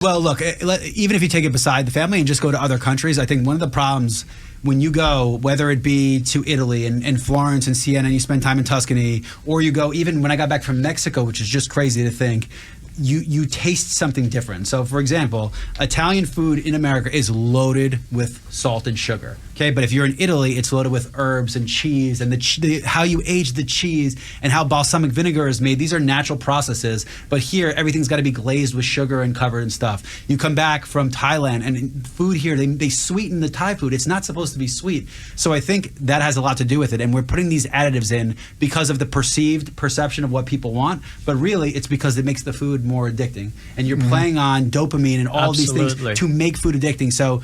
Well, look, even if you take it beside the family and just go to other countries, I think one of the problems when you go, whether it be to Italy and Florence and Siena, and you spend time in Tuscany, or you go, even when I got back from Mexico, which is just crazy to think, you taste something different. So, for example, Italian food in America is loaded with salt and sugar. Okay, but if you're in Italy, it's loaded with herbs and cheese, and how you age the cheese and how balsamic vinegar is made. These are natural processes. But here, everything's got to be glazed with sugar and covered and stuff. You come back from Thailand, and food here, they sweeten the Thai food. It's not supposed to be sweet. So I think that has a lot to do with it. And we're putting these additives in because of the perceived perception of what people want. But really, it's because it makes the food more addicting. And you're playing on dopamine and all these things to make food addicting. So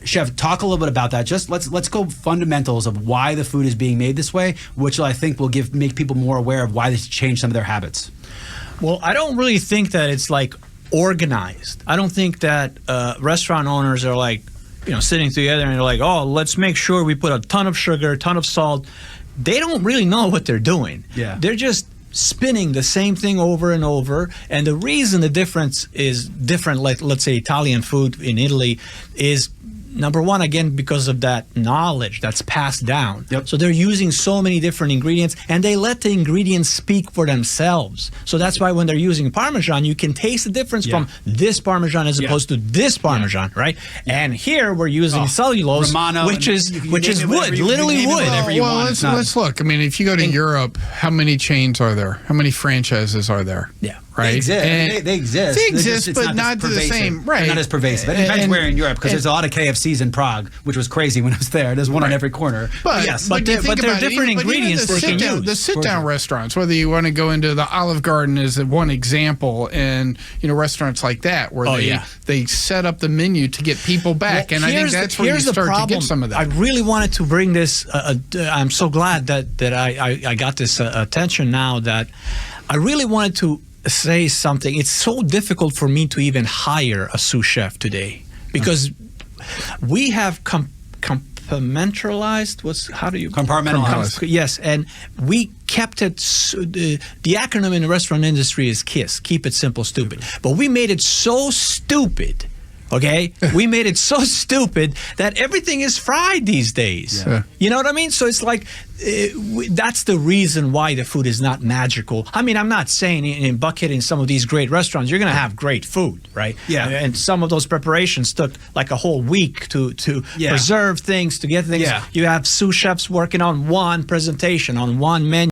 Chef, talk a little bit about that. Just let's go fundamentals of why the food is being made this way, which I think will make people more aware of why they should change some of their habits. Well, I don't really think that it's like organized. I don't think that restaurant owners are like, sitting together and they're like, oh, let's make sure we put a ton of sugar, a ton of salt. They don't really know what they're doing. Yeah. They're just spinning the same thing over and over. And the reason the difference is different, like let's say Italian food in Italy, is number one, again, because of that knowledge that's passed down. Yep. So they're using so many different ingredients, and they let the ingredients speak for themselves. So that's why when they're using Parmesan, you can taste the difference from this Parmesan as opposed to this Parmesan, right? And here we're using cellulose, Romano, which is wood, literally wood. Well, let's look. I mean, if you go to Europe, how many chains are there? How many franchises are there? Yeah. They Right? exist. They exist. They exist, it's but not to the same. Right. They're not as pervasive. It depends where in Europe, because there's a lot of KFCs in Prague, which was crazy when I was there. There's one on every corner. But there are different ingredients they can use. The sit-down restaurants, whether you want to go into the Olive Garden as one example, and restaurants like that where they set up the menu to get people back, and I think that's where you start to get some of that. I really wanted to bring this. I'm so glad that I got this attention now. That I really wanted to say something. It's so difficult for me to even hire a sous chef today because we have compartmentalized. How do you compartmentalize? Yes, and we kept it. The acronym in the restaurant industry is KISS. Keep it simple, stupid. But we made it so stupid. Okay, we made it so stupid that everything is fried these days. Yeah. You know what I mean? So it's like that's the reason why the food is not magical. I mean, I'm not saying in Buckhead, in some of these great restaurants, you're going to have great food, right? Yeah. And some of those preparations took like a whole week to preserve things, to get things. Yeah. You have sous chefs working on one presentation, on one menu.